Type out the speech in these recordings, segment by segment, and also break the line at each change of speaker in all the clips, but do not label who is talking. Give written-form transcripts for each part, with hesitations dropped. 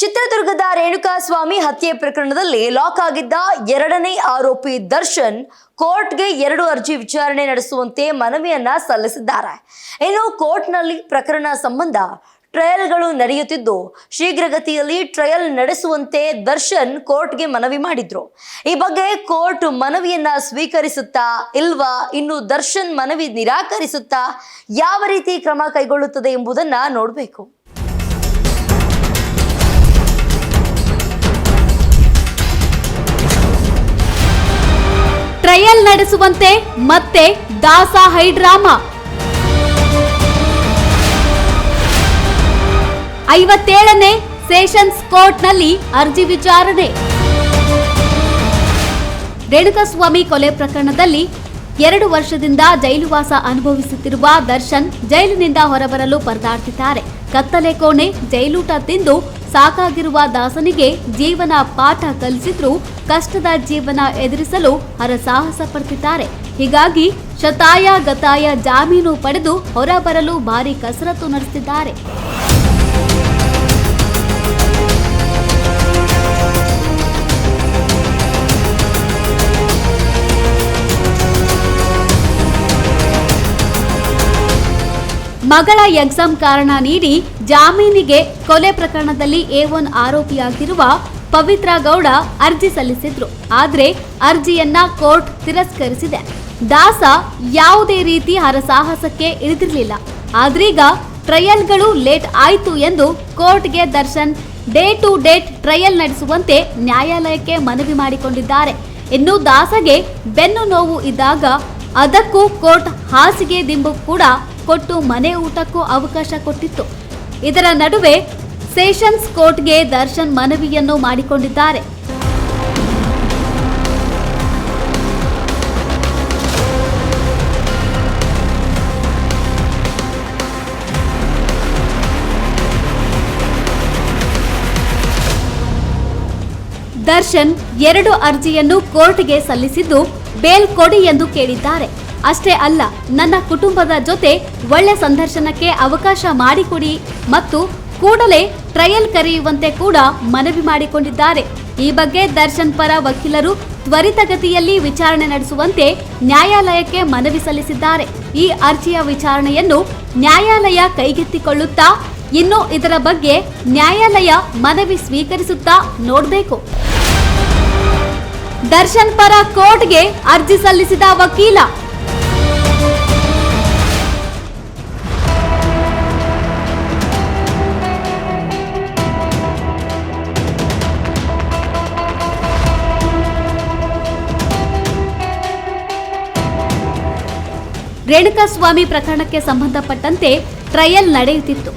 ಚಿತ್ರದುರ್ಗದ ರೇಣುಕಾಸ್ವಾಮಿ ಹತ್ಯೆ ಪ್ರಕರಣದಲ್ಲಿ ಲಾಕ್ ಆಗಿದ್ದ ಎರಡನೇ ಆರೋಪಿ ದರ್ಶನ್ ಕೋರ್ಟ್ಗೆ 2 ಅರ್ಜಿ ವಿಚಾರಣೆ ನಡೆಸುವಂತೆ ಮನವಿಯನ್ನ ಸಲ್ಲಿಸಿದ್ದಾರೆ. ಇನ್ನು ಕೋರ್ಟ್ನಲ್ಲಿ ಪ್ರಕರಣ ಸಂಬಂಧ ಟ್ರಯಲ್ಗಳು ನಡೆಯುತ್ತಿದ್ದು ಶೀಘ್ರಗತಿಯಲ್ಲಿ ಟ್ರಯಲ್ ನಡೆಸುವಂತೆ ದರ್ಶನ್ ಕೋರ್ಟ್ಗೆ ಮನವಿ ಮಾಡಿದ್ರು. ಈ ಬಗ್ಗೆ ಕೋರ್ಟ್ ಮನವಿಯನ್ನ ಸ್ವೀಕರಿಸುತ್ತಾ ಇಲ್ವಾ, ಇನ್ನು ದರ್ಶನ್ ಮನವಿ ನಿರಾಕರಿಸುತ್ತಾ ಯಾವ ರೀತಿ ಕ್ರಮ ಕೈಗೊಳ್ಳುತ್ತದೆ ಎಂಬುದನ್ನ ನೋಡಬೇಕು.
ಟ್ರಯಲ್ ನಡೆಸುವಂತೆ ಮತ್ತೆ ದಾಸ ಹೈಡ್ರಾಮಾ. 57ನೇ ಸೆಷನ್ಸ್ ಕೋರ್ಟ್ನಲ್ಲಿ ಅರ್ಜಿ ವಿಚಾರಣೆ. ರೇಣುಕಾಸ್ವಾಮಿ ಕೊಲೆ ಪ್ರಕರಣದಲ್ಲಿ 2 ವರ್ಷದಿಂದ ಜೈಲುವಾಸ ಅನುಭವಿಸುತ್ತಿರುವ ದರ್ಶನ್ ಜೈಲಿನಿಂದ ಹೊರಬರಲು ಪರದಾಡ್ತಿದ್ದಾರೆ. ಕತ್ತಲೆ ಕೋಣೆ, ಜೈಲೂಟ ತಿಂದು ಸಾಕಾಗಿರುವ ದಾಸನಿಗೆ ಜೀವನ ಪಾಠ ಕಲಿಸಿದ್ರು ಕಷ್ಟದ ಜೀವನ ಎದುರಿಸಲು ಹರಸಾಹಸ ಪಡ್ತಿದ್ದಾರೆ. ಹೀಗಾಗಿ ಶತಾಯ ಗತಾಯ ಜಾಮೀನು ಪಡೆದು ಹೊರಬರಲು ಭಾರಿ ಕಸರತ್ತು ನಡೆಸುತ್ತಿದ್ದಾರೆ. ಮಗಳ ಎಕ್ಸಾಮ್ ಕಾರಣ ನೀಡಿ ಜಾಮೀನಿಗೆ ಕೊಲೆ ಪ್ರಕರಣದಲ್ಲಿ A1 ಆರೋಪಿಯಾಗಿರುವ ಪವಿತ್ರ ಗೌಡ ಅರ್ಜಿ ಸಲ್ಲಿಸಿದ್ರು. ಆದ್ರೆ ಅರ್ಜಿಯನ್ನ ಕೋರ್ಟ್ ತಿರಸ್ಕರಿಸಿದೆ. ದಾಸ ಯಾವುದೇ ರೀತಿ ಹರಸಾಹಸಕ್ಕೆ ಇಳಿದಿರಲಿಲ್ಲ. ಆದ್ರೀಗ ಟ್ರಯಲ್ಗಳು ಲೇಟ್ ಆಯ್ತು ಎಂದು ಕೋರ್ಟ್ಗೆ Darshan day to date trial ನಡೆಸುವಂತೆ ನ್ಯಾಯಾಲಯಕ್ಕೆ ಮನವಿ ಮಾಡಿಕೊಂಡಿದ್ದಾರೆ. ಇನ್ನು ದಾಸಗೆ ಬೆನ್ನು ನೋವು ಇದ್ದಾಗ ಅದಕ್ಕೂ ಕೋರ್ಟ್ ಹಾಸಿಗೆ ದಿಂಬು ಕೂಡ ಕೊಟ್ಟು ಮನೆ ಊಟಕ್ಕೂ ಅವಕಾಶ ಕೊಟ್ಟಿತ್ತು. ಇದರ ನಡುವೆ ಸೆಷನ್ಸ್ ಕೋರ್ಟ್ಗೆ ದರ್ಶನ್ ಮನವಿಯನ್ನು ಮಾಡಿಕೊಂಡಿದ್ದಾರೆ. ದರ್ಶನ್ 2 ಅರ್ಜಿಯನ್ನು ಕೋರ್ಟ್ಗೆ ಸಲ್ಲಿಸಿದ್ದು ಬೇಲ್ ಕೊಡಿ ಎಂದು ಕೇಳಿದ್ದಾರೆ. ಅಷ್ಟೇ ಅಲ್ಲ, ನನ್ನ ಕುಟುಂಬದ ಜೊತೆ ಒಳ್ಳೆ ಸಂದರ್ಶನಕ್ಕೆ ಅವಕಾಶ ಮಾಡಿಕೊಡಿ ಮತ್ತು ಕೂಡಲೇ ಟ್ರಯಲ್ ಕರೆಯುವಂತೆ ಕೂಡ ಮನವಿ ಮಾಡಿಕೊಂಡಿದ್ದಾರೆ. ಈ ಬಗ್ಗೆ ದರ್ಶನ್ ಪರ ವಕೀಲರು ತ್ವರಿತಗತಿಯಲ್ಲಿ ವಿಚಾರಣೆ ನಡೆಸುವಂತೆ ನ್ಯಾಯಾಲಯಕ್ಕೆ ಮನವಿ ಸಲ್ಲಿಸಿದ್ದಾರೆ. ಈ ಅರ್ಜಿಯ ವಿಚಾರಣೆಯನ್ನು ನ್ಯಾಯಾಲಯ ಕೈಗೆತ್ತಿಕೊಳ್ಳುತ್ತಾ ಇನ್ನು ಇದರ ಬಗ್ಗೆ ನ್ಯಾಯಾಲಯ ಮನವಿ ಸ್ವೀಕರಿಸುತ್ತಾ ನೋಡಬೇಕು. ದರ್ಶನ್ ಪರ ಕೋರ್ಟ್ಗೆ ಅರ್ಜಿ ಸಲ್ಲಿಸಿದ ವಕೀಲ. ರೇಣುಕಾಸ್ವಾಮಿ ಪ್ರಕರಣಕ್ಕೆ ಸಂಬಂಧಪಟ್ಟಂತೆ ಟ್ರಯಲ್ ನಡೆಯುತ್ತಿತ್ತು.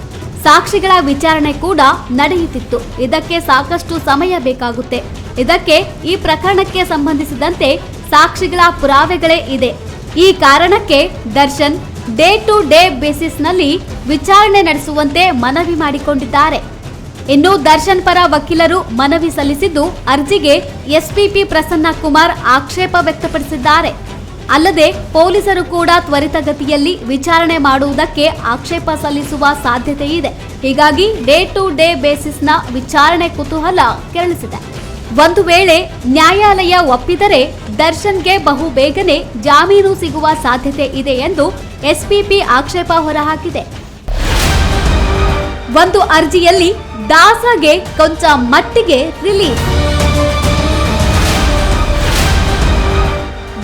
ಸಾಕ್ಷಿಗಳ ವಿಚಾರಣೆ ಕೂಡ ನಡೆಯುತ್ತಿತ್ತು. ಇದಕ್ಕೆ ಸಾಕಷ್ಟು ಸಮಯ ಬೇಕಾಗುತ್ತೆ. ಇದಕ್ಕೆ ಈ ಪ್ರಕರಣಕ್ಕೆ ಸಂಬಂಧಿಸಿದಂತೆ ಸಾಕ್ಷಿಗಳ ಪುರಾವೆಗಳೇ ಇದೆ. ಈ ಕಾರಣಕ್ಕೆ ದರ್ಶನ್ ಡೇ ಟು ಡೇ ಬೇಸಿಸ್ನಲ್ಲಿ ವಿಚಾರಣೆ ನಡೆಸುವಂತೆ ಮನವಿ ಮಾಡಿಕೊಂಡಿದ್ದಾರೆ. ಇನ್ನು ದರ್ಶನ್ ಪರ ವಕೀಲರು ಮನವಿ ಸಲ್ಲಿಸಿದ್ದು ಅರ್ಜಿಗೆ ಎಸ್ಪಿಪಿ ಪ್ರಸನ್ನ ಕುಮಾರ್ ಆಕ್ಷೇಪ ವ್ಯಕ್ತಪಡಿಸಿದ್ದಾರೆ. ಅಲ್ಲದೆ ಪೊಲೀಸರು ಕೂಡ ತ್ವರಿತಗತಿಯಲ್ಲಿ ವಿಚಾರಣೆ ಮಾಡುವುದಕ್ಕೆ ಆಕ್ಷೇಪ ಸಲ್ಲಿಸುವ ಸಾಧ್ಯತೆ ಇದೆ. ಹೀಗಾಗಿ ಡೇ ಟು ಡೇ ಬೇಸಿಸ್ನ ವಿಚಾರಣೆ ಕುತೂಹಲ ಕೆರಳಿಸಿದೆ. ಒಂದು ವೇಳೆ ನ್ಯಾಯಾಲಯ ಒಪ್ಪಿದರೆ ದರ್ಶನ್ಗೆ ಬಹು ಬೇಗನೆ ಜಾಮೀನು ಸಿಗುವ ಸಾಧ್ಯತೆ ಇದೆ ಎಂದು ಎಸ್ಪಿಪಿ ಆಕ್ಷೇಪ ಹೊರಹಾಕಿದೆ. ಒಂದು ಅರ್ಜಿಯಲ್ಲಿ ದಾಸಗೆ ಕೊಂಚ ಮಟ್ಟಿಗೆ ರಿಲೀಫ್.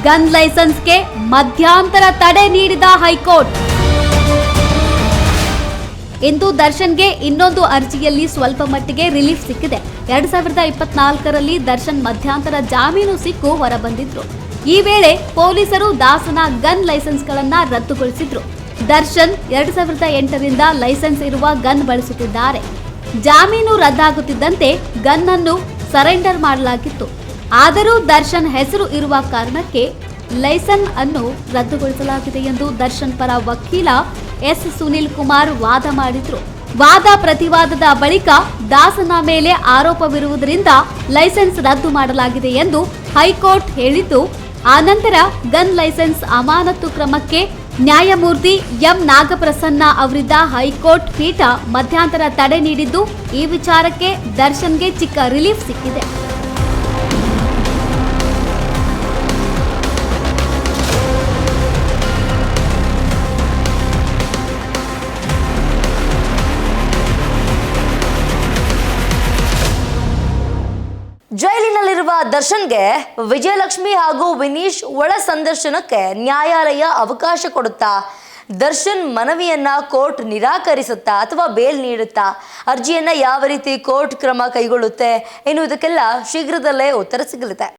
ಗನ್ ಲೈಸೆನ್ಸ್ಗೆ ಮಧ್ಯಂತರ ತಡೆ ನೀಡಿದ ಹೈಕೋರ್ಟ್. ಇಂದು ದರ್ಶನ್ಗೆ ಇನ್ನೊಂದು ಅರ್ಜಿಯಲ್ಲಿ ಸ್ವಲ್ಪ ಮಟ್ಟಿಗೆ ರಿಲೀಫ್ ಸಿಕ್ಕಿದೆ. 2024ರಲ್ಲಿ ದರ್ಶನ್ ಮಧ್ಯಂತರ ಜಾಮೀನು ಸಿಕ್ಕು ಹೊರಬಂದಿದ್ರು. ಈ ವೇಳೆ ಪೊಲೀಸರು ದಾಸನ ಗನ್ ಲೈಸೆನ್ಸ್ಗಳನ್ನ ರದ್ದುಗೊಳಿಸಿದ್ರು. ದರ್ಶನ್ 2008ರಿಂದ ಲೈಸೆನ್ಸ್ ಇರುವ ಗನ್ ಬಳಸುತ್ತಿದ್ದಾರೆ. ಜಾಮೀನು ರದ್ದಾಗುತ್ತಿದ್ದಂತೆ ಗನ್ ಅನ್ನು ಸರೆಂಡರ್ ಮಾಡಲಾಗಿತ್ತು. ಆದರೂ ದರ್ಶನ್ ಹೆಸರು ಇರುವ ಕಾರಣಕ್ಕೆ ಲೈಸೆನ್ಸ್ ಅನ್ನು ರದ್ದುಗೊಳಿಸಲಾಗಿದೆ ಎಂದು ದರ್ಶನ್ ಪರ ವಕೀಲ ಎಸ್ ಸುನಿಲ್ ಕುಮಾರ್ ವಾದ ಮಾಡಿದ್ರು. ವಾದ ಪ್ರತಿವಾದದ ಬಳಿಕ ದಾಸನ ಮೇಲೆ ಆರೋಪವಿರುವುದರಿಂದ ಲೈಸೆನ್ಸ್ ರದ್ದು ಮಾಡಲಾಗಿದೆ ಎಂದು ಹೈಕೋರ್ಟ್ ಹೇಳಿದ್ದು, ಆನಂತರ ಗನ್ ಲೈಸೆನ್ಸ್ ಅಮಾನತು ಕ್ರಮಕ್ಕೆ ನ್ಯಾಯಮೂರ್ತಿ ಎಂ ನಾಗಪ್ರಸನ್ನ ಅವರಿದ್ದ ಹೈಕೋರ್ಟ್ ಪೀಠ ಮಧ್ಯಂತರ ತಡೆ ನೀಡಿದ್ದು, ಈ ವಿಚಾರಕ್ಕೆ ದರ್ಶನ್ಗೆ ಚಿಕ್ಕ ರಿಲೀಫ್ ಸಿಕ್ಕಿದೆ.
ಜೈಲಿನಲ್ಲಿರುವ ದರ್ಶನ್ಗೆ ವಿಜಯಲಕ್ಷ್ಮಿ ಹಾಗೂ ವಿನೀಶ್ ಒಳ ಸಂದರ್ಶನಕ್ಕೆ ನ್ಯಾಯಾಲಯ ಅವಕಾಶ ಕೊಡುತ್ತಾ? ದರ್ಶನ್ ಮನವಿಯನ್ನ ಕೋರ್ಟ್ ನಿರಾಕರಿಸುತ್ತಾ ಅಥವಾ ಬೇಲ್ ನೀಡುತ್ತಾ? ಅರ್ಜಿಯನ್ನ ಯಾವ ರೀತಿ ಕೋರ್ಟ್ ಕ್ರಮ ಕೈಗೊಳ್ಳುತ್ತೆ ಎನ್ನುವುದಕ್ಕೆಲ್ಲ ಶೀಘ್ರದಲ್ಲೇ ಉತ್ತರ ಸಿಗಲಿದೆ.